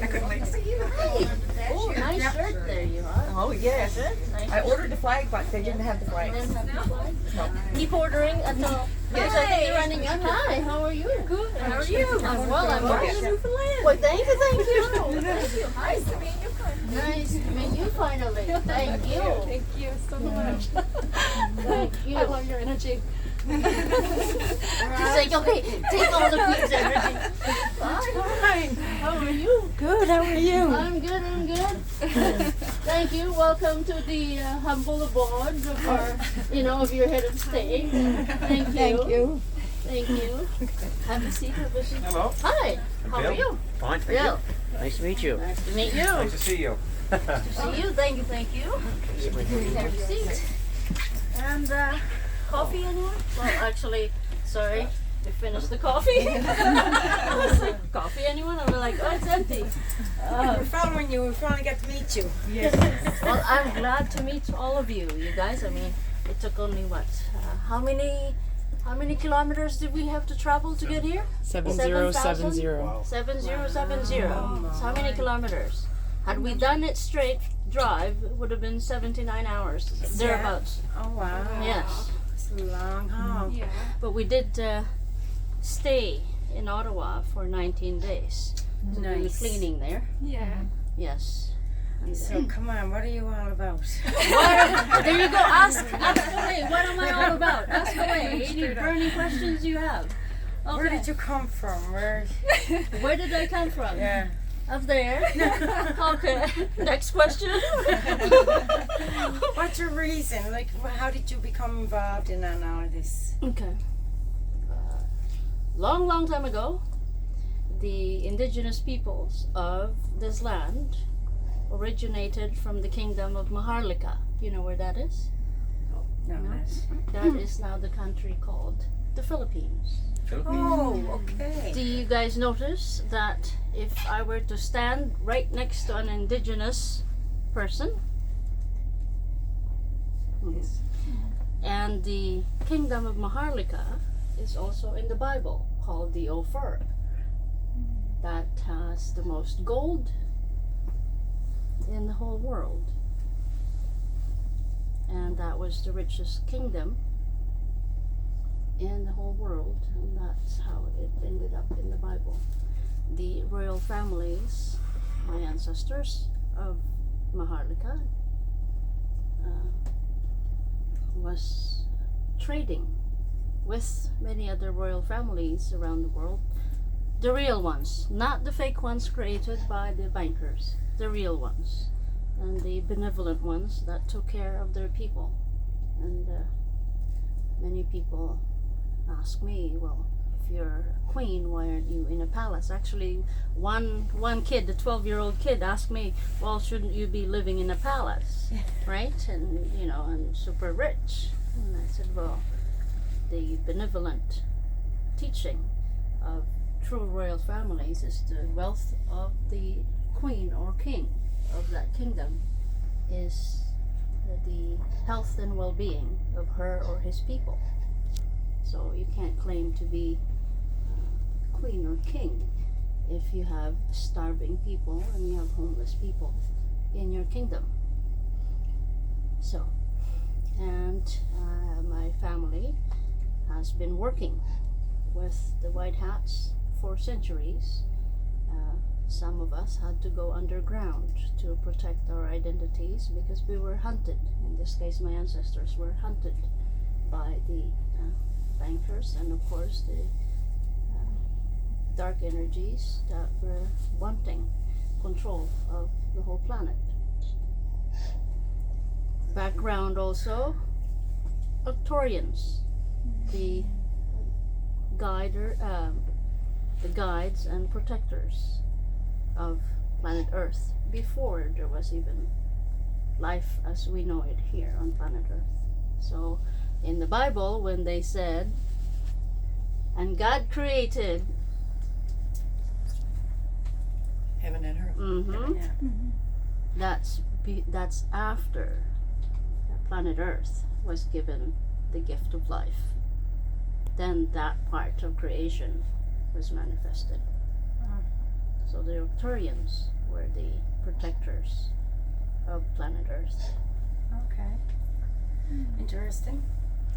I couldn't wait to see you. Hi. Oh, nice shirt there you are. Oh, yes. Nice I ordered the flag, but they didn't have the flag. Didn't have the flag? Keep ordering until because I think you're running out. Hi, how are you? Good. How are you? I'm well. I'm well. Newfoundland. Well, thank you. Thank you. Thank you. Nice to meet you. Nice to meet you finally. Thank you. Thank you so much. Thank you. I love your energy. She's like, okay, take all the Queen's energy. Hi. How are you? Good. How are you? I'm good. I'm good. Thank you. Welcome to the humble abode of our, of your head of state. Thank you. Thank you. Thank you. Have a seat. Have a seat. Hello. Hi. I'm How Bill. are you? Fine, thank Bill. you. Nice to meet you. Nice to meet you. Nice to see you. To see you. Thank you. Thank you. Have a seat. And coffee anyone? Well, actually, sorry. We finished the coffee. I was like, coffee anyone? I was like, oh, it's empty. We're following you. We finally get to meet you. Well, I'm glad to meet all of you. You guys, I mean, it took only what? How many kilometers did we have to travel to get here? 7070. 7070. So how many kilometers? Had we done it straight drive, it would have been 79 hours. Thereabouts. Oh, wow. Yes. It's a long haul. Yeah. But we did stay in Ottawa for 19 days to do the Nice. cleaning there. Yeah. Yes. And, So, come on. What are you all about? there you go. Ask away. What am I all about? Ask away. Any burning questions you have? Okay. Where did you come from? Where Did I come from? Yeah. Up there. Okay. Next question. What's your reason? Like, how did you become involved in all of this? Okay. Long time ago, the indigenous peoples of this land originated from the kingdom of Maharlika. You know where that is? No, miss. That is now the country called the Philippines. Oh, okay. Do you guys notice that if I were to stand right next to an indigenous person, and the kingdom of Maharlika is also in the Bible called the Ophir, that has the most gold in the whole world, and that was the richest kingdom in the whole world, and that's how it ended up in the Bible. The royal families, my ancestors of Maharlika, was trading with many other royal families around the world. The real ones, not the fake ones created by the bankers, the real ones, and the benevolent ones that took care of their people. And many people ask me, well, if you're a queen, why aren't you in a palace? Actually, one kid, the 12-year-old kid, asked me, well, shouldn't you be living in a palace, right? And I'm super rich. And I said, well, the benevolent teaching of true royal families is the wealth of the queen or king of that kingdom is the health and well-being of her or his people. So you can't claim to be queen or king if you have starving people and you have homeless people in your kingdom. So, and my family has been working with the White Hats for centuries. Some of us had to go underground to protect our identities because we were hunted. In this case, my ancestors were hunted by the bankers and, of course, the dark energies that were wanting control of the whole planet. Background also, Arcturians, the guides and protectors of planet Earth before there was even life as we know it here on planet Earth. So in the Bible, when they said, and God created Heaven and earth. that's after planet Earth was given the gift of life. Then that part of creation was manifested. So the Arcturians were the protectors of planet Earth. Okay. Interesting.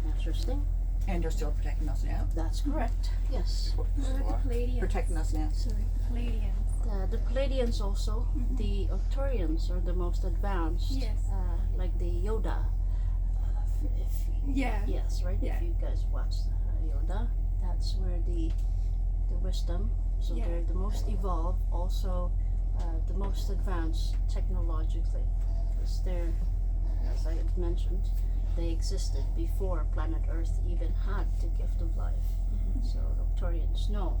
Interesting. And they're still protecting us now. That's correct. Yes. What are the Palladians? Protecting us now. Sorry. Palladians. The Palladians also. The Arcturians are the most advanced. Yes. Like the Yoda. Yeah. Yes, right. Yeah. If you guys watch Yoda, that's where the wisdom. So Yeah. they're the most evolved, also the most advanced technologically, because they're, as I had mentioned, they existed before planet Earth even had the gift of life. So Arcturians know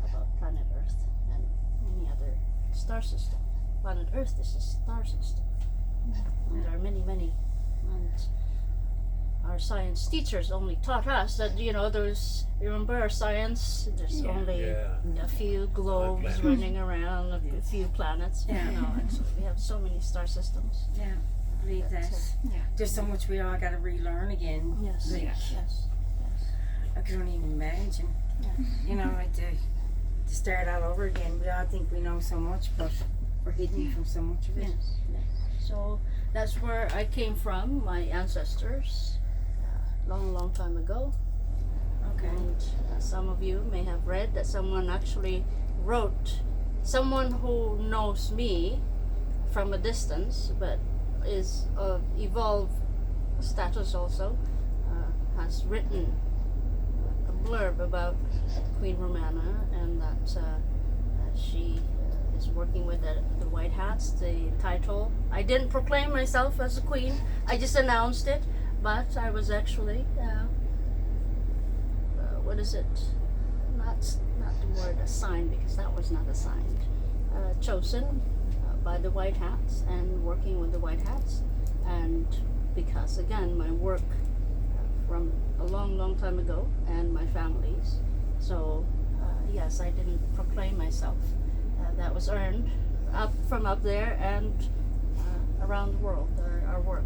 about planet Earth and many other star system. Planet Earth is a star system. And there are many, and our science teachers only taught us that, those, remember our science, there's only a few globes planets. running around, a few planets. Yeah. Actually we have so many star systems. Yeah. I believe that. There's so much we all got to relearn again. Yes, Like, yes. I could only even imagine. You know, like to start all over again. We all think we know so much, but we're hidden from so much of it. Yes, yes. So that's where I came from, my ancestors, long time ago. Okay. And some of you may have read that someone actually wrote, someone who knows me from a distance, but is of evolved status also, has written a blurb about Queen Romana, and that she is working with the White Hats. The title, I didn't proclaim myself as a queen, I just announced it, but I was actually what is it, not the word assigned, because that was not assigned, chosen by the White Hats and working with the White Hats. And because again my work from a long time ago and my family's, so yes, I didn't proclaim myself. That was earned from up there and around the world, our work.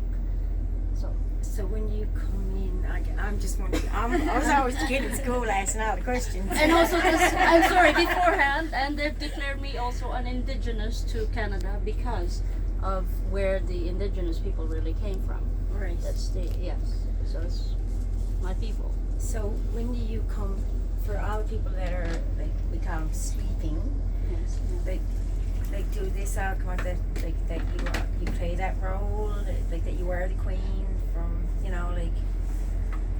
So when you come in, I'm just wondering, I was always the kid at school asking all the questions. And also this, I'm sorry, beforehand, and they've declared me also an indigenous to Canada because of where the indigenous people really came from. Right. That's yes, so it's my people. So when do you come, for all the people that are, like, we call them sleeping, Yes. like do this all come out that, like, that you play that role, like that you are the queen from,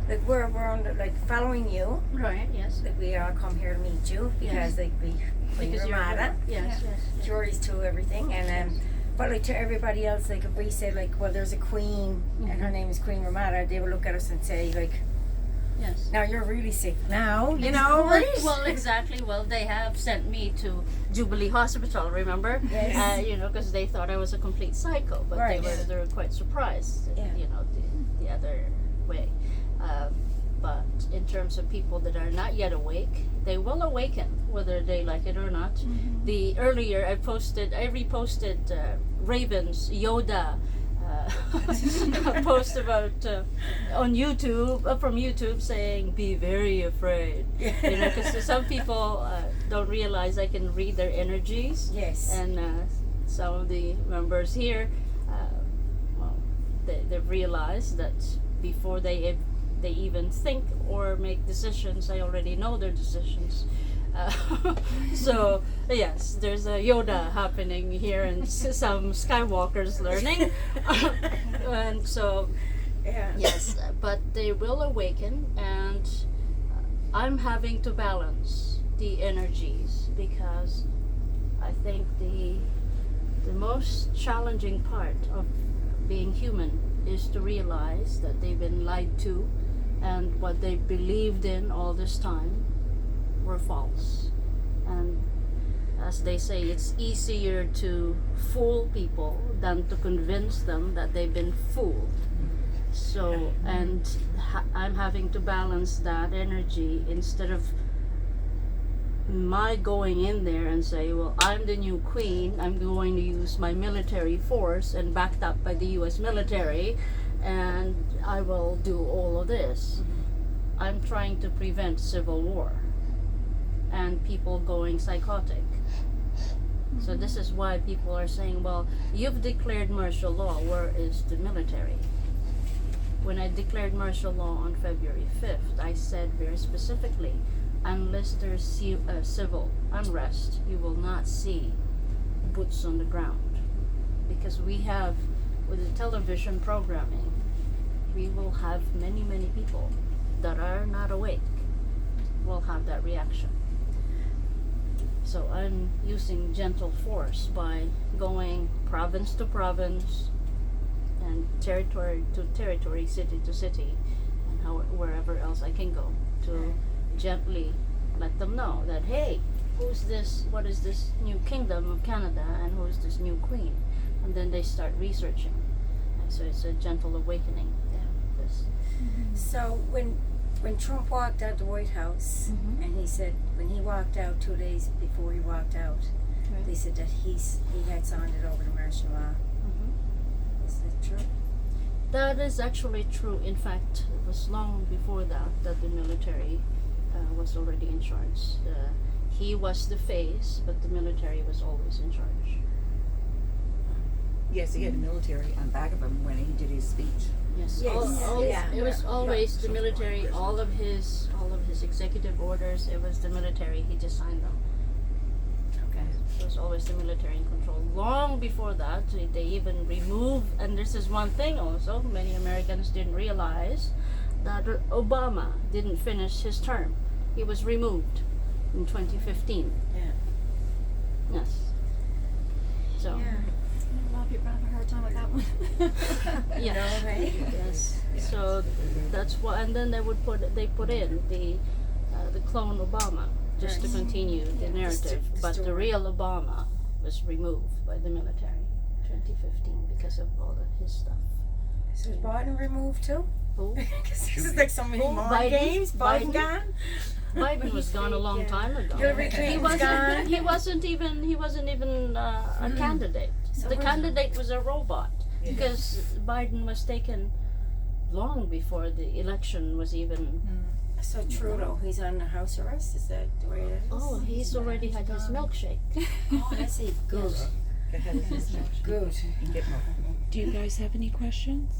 like we're on the, like, following you, Right, yes. like we all come here to meet you because like we Queen Because you're Romana, yes, yes. Jory's to everything, and but like to everybody else, like if we said like, well, there's a queen and her name is Queen Romana, they would look at us and say like, Yes. now you're really sick now, right? Well, exactly. Well, they have sent me to Jubilee Hospital, remember? Yes. Because they thought I was a complete psycho, but Right. they were quite surprised, Yeah. the other way. But in terms of people that are not yet awake, they will awaken, whether they like it or not. The earlier I reposted Raven's Yoda post about on YouTube, from YouTube, saying be very afraid, because some people don't realize I can read their energies. Yes. And some of the members here, they've realized that before they even think or make decisions, I already know their decisions. So yes, there's a Yoda happening here and some Skywalkers learning. And so Yeah. yes, but they will awaken, and I'm having to balance the energies, because I think the most challenging part of being human is to realize that they've been lied to, and what they believed in all this time were false. And as they say, it's easier to fool people than to convince them that they've been fooled. So, and I'm having to balance that energy, instead of my going in there and say, well, I'm the new queen, I'm going to use my military force and backed up by the US military, and I will do all of this. I'm trying to prevent civil war and people going psychotic. So this is why people are saying, well, you've declared martial law, where is the military? When I declared martial law on February 5th, I said very specifically, unless there's civil unrest, you will not see boots on the ground. Because we have, with the television programming, we will have many, many people that are not awake will have that reaction. So I'm using gentle force by going province to province and territory to territory, city to city, and wherever else I can go to gently let them know that, hey, who's this, what is this new kingdom of Canada, and who's this new queen? And then they start researching. And so it's a gentle awakening. Yeah, this. So when Trump walked out the White House, and he said when he walked out 2 days before he walked out, they said that he had signed it over to martial law. Is that true? That is actually true. In fact, it was long before that the military was already in charge. He was the face, but the military was always in charge. Yes, he had the military on back of him when he did his speech. Yes, Yes. it was always the military. All of his executive orders, it was the military. He just signed them. Okay. It was always the military in control. Long before that, they even removed. And this is one thing also many Americans didn't realize, that Obama didn't finish his term. He was removed in 2015. Yeah. Yes. So. Yeah. A lot of people have a hard time with that one. Yeah. No, right? Yes. So that's why, and then they put in the clone Obama just to continue the narrative. But the real Obama was removed by the military 2015 because of all of his stuff. So is Biden removed too? Who? Because this is like so many mind Biden? games. Biden Biden? gone? Biden was gone a long time ago. Hillary Clinton's gone. He wasn't even a candidate. So The was- candidate was a robot because Biden was taken long before the election was even. So Trudeau, he's on the house arrest. Is that the way it is? Oh, he's already had his milkshake. Oh, I see. Good. Good. And get more. Do you guys have any questions?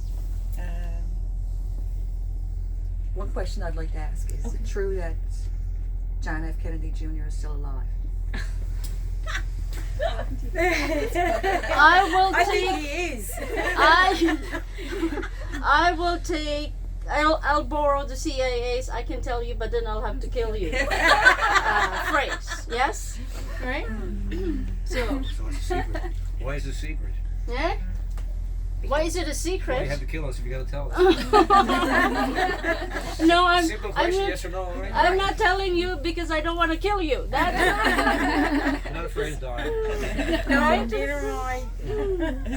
One question I'd like to ask is it true that John F. Kennedy Jr. is still alive? I will I take. think he is. I will take. I'll borrow the CIA's "I can tell you, but then I'll have to kill you" phrase. Yes, right. So, So it's a secret. Why is it a secret? yeah. Why is it a Why you secret? have to kill us if you gotta tell us? No, I'm. Simple question, I'm yes or no, right? I'm not telling you because I don't want to kill you. That's I'm not afraid to die. No, neither am I.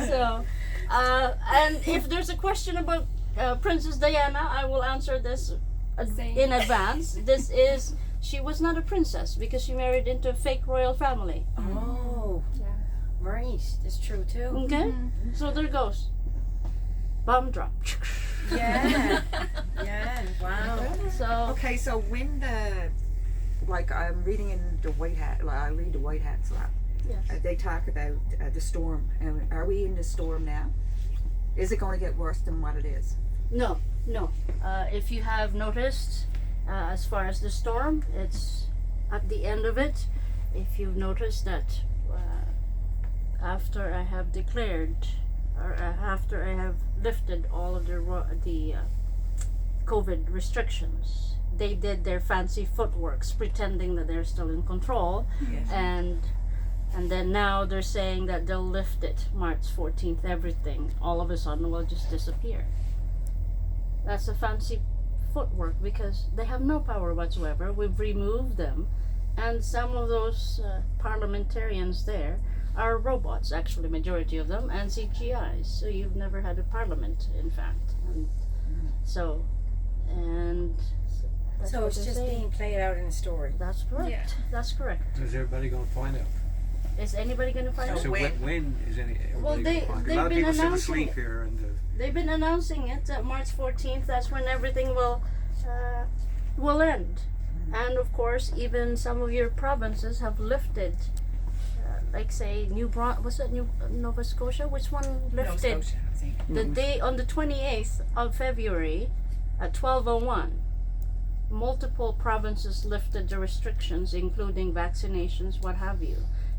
so. And if there's a question about Princess Diana, I will answer this in advance. She was not a princess because she married into a fake royal family. Oh. Right. That's true too. Okay, so there goes. Bomb drop. Yeah. Yeah. Wow. So Okay, so when I'm reading in the White Hat, I read the White Hats a lot. yes. They talk about the storm. Are we in the storm now? Is it going to get worse than what it is? No. If you have noticed, as far as the storm, it's at the end of it. If you've noticed that after I have declared, or after I have lifted all of the COVID restrictions, they did their fancy footworks, pretending that they're still in control, Yes. and then now they're saying that they'll lift it March 14th. Everything all of a sudden will just disappear. That's a fancy footwork because they have no power whatsoever. We've removed them, and some of those parliamentarians there are robots, actually, majority of them, and CGIs. So you've never had a parliament, in fact. And so that's So what it's they're just saying. being played out in a story. That's correct. Yeah. That's correct. Is everybody gonna find out? Is anybody going to find out? So when is everybody Well, gonna find out? they've A lot of been people still announcing asleep it. here and They've been announcing it at March 14th. That's when everything will end. And of course, even some of your provinces have lifted like say Nova Scotia? Which one Nova lifted Scotia, I think. the day on the 28th of February at 12:01? Multiple provinces lifted the restrictions, including vaccinations, what have you.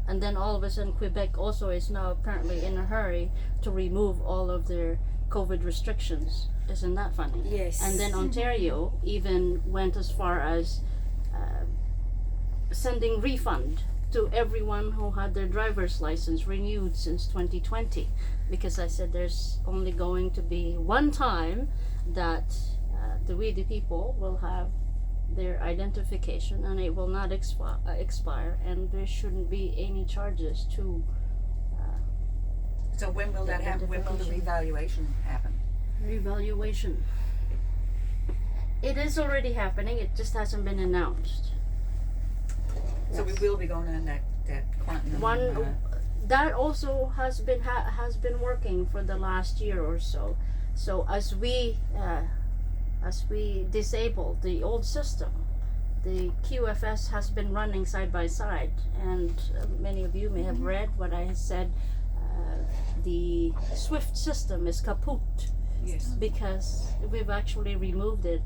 And then all of a sudden, Quebec also is now apparently in a hurry to remove all of their COVID restrictions. Isn't that funny? Yes. And then Ontario even went as far as sending refund to everyone who had their driver's license renewed since 2020. Because I said there's only going to be one time that the people will have their identification and it will not expire, and there shouldn't be any charges to So when will that happen? When will the revaluation happen? revaluation. It is already happening, it just hasn't been announced. So we will be going on that quantum. One that also has been working for the last year or so. So as we disable the old system, the QFS has been running side by side, and many of you may have read what I said. The SWIFT system is kaput. Yes. Because we've actually removed it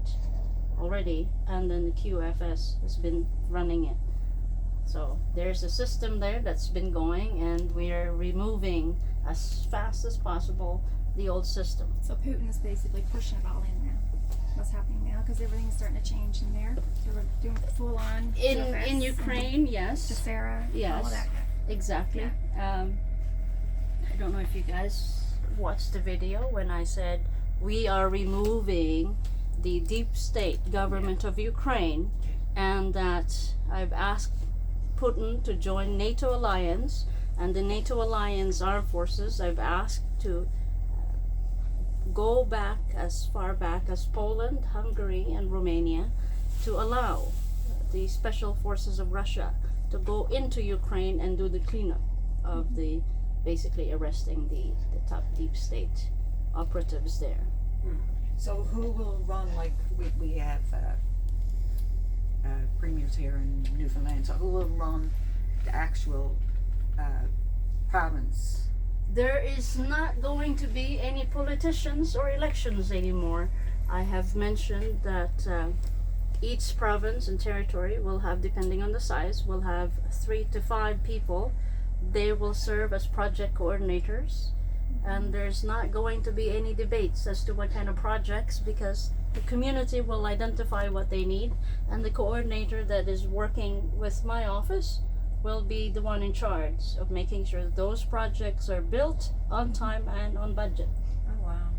already, and then the QFS has been running it. So there's a system there that's been going, and we're removing as fast as possible the old system. So Putin is basically pushing it all in now. What's happening now? Because everything's starting to change in there. So we're doing full on In Ukraine, yes, Sarah, Yes. all of that. exactly. I don't know if you guys watched the video when I said we are removing the deep state government of Ukraine, and that I've asked Putin to join NATO alliance, and the NATO alliance armed forces I've asked to go back as far back as Poland, Hungary, and Romania to allow the special forces of Russia to go into Ukraine and do the cleanup of the basically arresting the top deep state operatives there. So who will run, like we have premiers here in Newfoundland, so who will run the actual province? There is not going to be any politicians or elections anymore. I have mentioned that each province and territory will have, depending on the size, will have 3 to 5 people. They will serve as project coordinators, and there's not going to be any debates as to what kind of projects, because the community will identify what they need, and the coordinator that is working with my office will be the one in charge of making sure that those projects are built on time and on budget. Oh wow.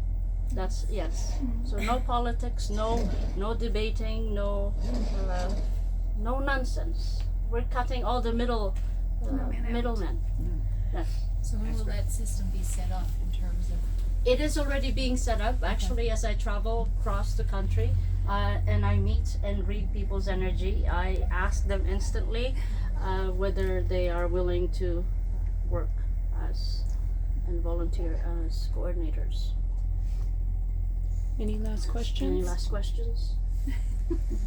That's yes. So no politics, no debating, no nonsense. We're cutting all the middlemen. Yes. So when will that system be set up in terms of? It is already being set up. Actually, as I travel across the country and I meet and read people's energy, I ask them instantly whether they are willing to work as and volunteer as coordinators. Any last questions? Any last questions?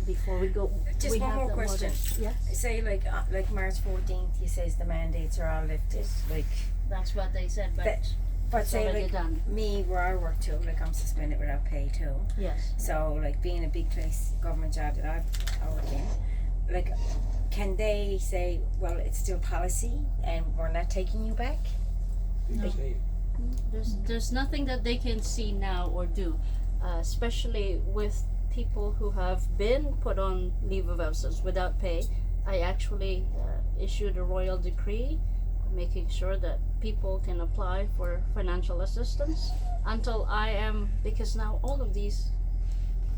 Before we go, Just we one have more the question. Yes, Say like March 14th, you says the mandates are all lifted. Like, that's what they said, but but it's say already like done. me where I work too, like I'm suspended without pay too. Yes. So like being a big place government job that I work in, like can they say, well, it's still policy and we're not taking you back? No. There's nothing that they can see now or do, especially with people who have been put on leave of absence without pay. I actually issued a royal decree making sure that people can apply for financial assistance until I am, because now all of these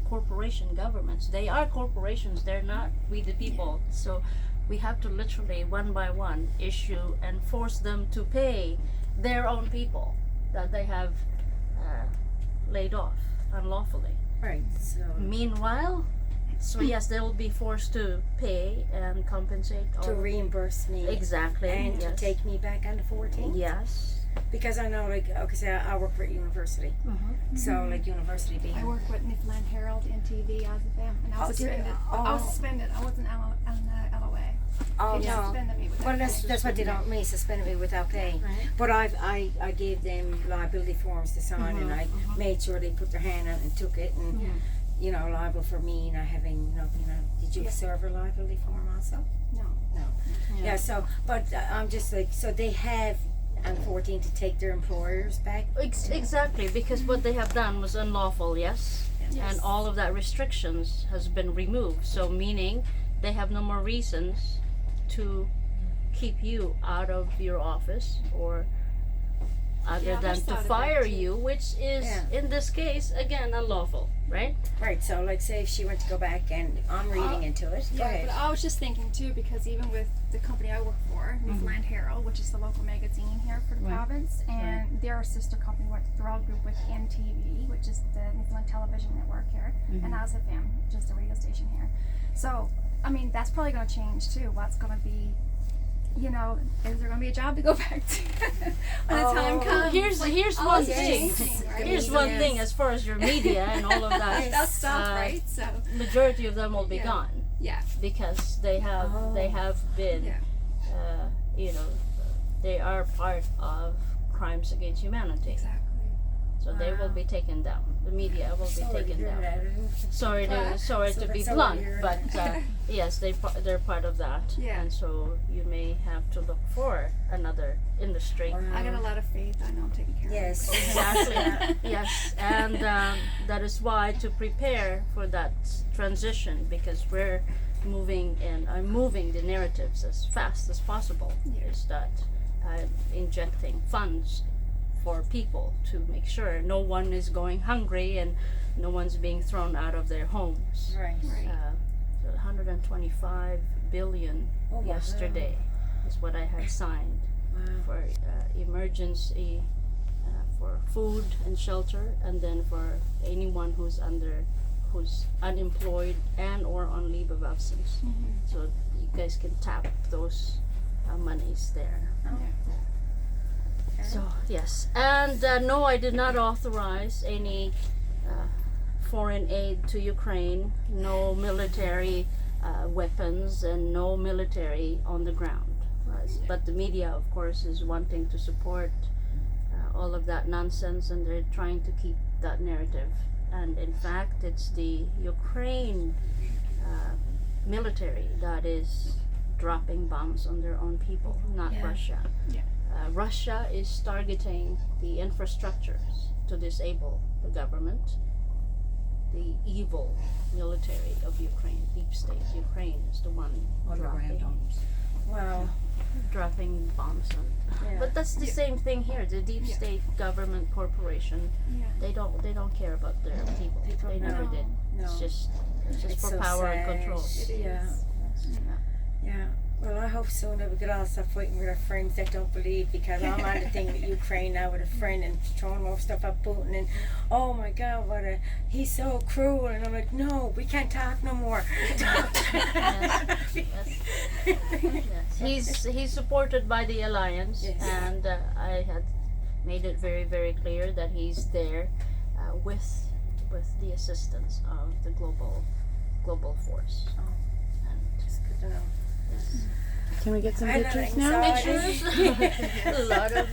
corporation governments, they are corporations, they're not we the people. So we have to literally one by one issue and force them to pay their own people that they have laid off unlawfully. Right. So Meanwhile, so yes, they will be forced to pay and compensate to all reimburse me exactly and yes. to take me back on the 14th. Yes. Because I know, like, okay, so I work for a university, so like university being. I work with Newfoundland Herald and TV as a fam, and I was Okay. suspended. Oh. I was suspended. I wasn't on LOA. Oh, They no. suspended me without Well, that's pay. what they don't mean, suspended me without pay. Right. But I gave them liability forms to sign, and I made sure they put their hand on it and took it, and you know, liable for me not having nothing. Did you Yeah. serve a liability form also? No. Yeah. So, but I'm just like, so they have on 14 to take their employers back. Exactly, because what they have done was unlawful, yes? Yes. And all of that restrictions has been removed. So meaning they have no more reasons to keep you out of your office, or other Yeah, than there's to that fire effect, too. you, which is Yeah. in this case again unlawful, right? Right. So, like, say if she went to go back, and I'm reading into it. Go Yeah, ahead. but I was just thinking too, because even with the company I work for, Newfoundland Herald, which is the local magazine here for the Right. province, and their sister company, what they're all group with NTV, which is the Newfoundland Television Network here, and ASFM, which is the radio station here. So, I mean, that's probably going to change too. What's going to be, you know, is there going to be a job to go back to when the time Oh. comes? Here's all one this thing. changing, right? Here's one thing as far as your media and all of that. That's stuff, uh, right? So, Majority of them will be Yeah. gone yeah, because they have been, Yeah. you know, they are part of crimes against humanity. exactly. So they will be taken down. The media will be Sorry to taken hear down. that. I didn't- Sorry So to be that's sorry blunt, to hear but that. yes, they're part of that, Yeah. and so you may have to look for another industry. I got a lot of faith. I know I'm taking care Yes. of it. Exactly. Yes, and that is why to prepare for that transition, because we're moving and I'm moving the narratives as fast as possible. Yeah. Is that injecting funds for people to make sure no one is going hungry and no one's being thrown out of their homes. Right. Right. So 125 billion Oh, wow. yesterday is what I had signed Wow. for emergency, for food and shelter, and then for anyone who's unemployed and or on leave of absence. So you guys can tap those monies there. So yes, and no, I did not authorize any foreign aid to Ukraine. No military weapons and no military on the ground. But the media, of course, is wanting to support all of that nonsense, and they're trying to keep that narrative. And in fact, it's the Ukraine military that is dropping bombs on their own people, not Russia. Yeah. Russia is targeting the infrastructures to disable the government. The evil military of Ukraine, deep state Ukraine, is the one Underground homes. Wow. dropping bombs on. Yeah. But that's the Yeah. same thing here. The deep Yeah. state government corporation, Yeah. they don't care about their people. They never No. did. No. It's just It's for so power sad. and control. It Yeah. is. Yeah. Well, I hope soon that we could all stop fighting with our friends that don't believe, because I'm on the thing with Ukraine now with a friend and throwing more stuff at Putin, and oh my God, he's so cruel, and I'm like, no, we can't talk no more. Yes. He's supported by the alliance, Yes. and I had made it very, very clear that he's there with the assistance of the global force. It's good to know. Can we get some I know pictures now? anxiety. Pictures, a lot of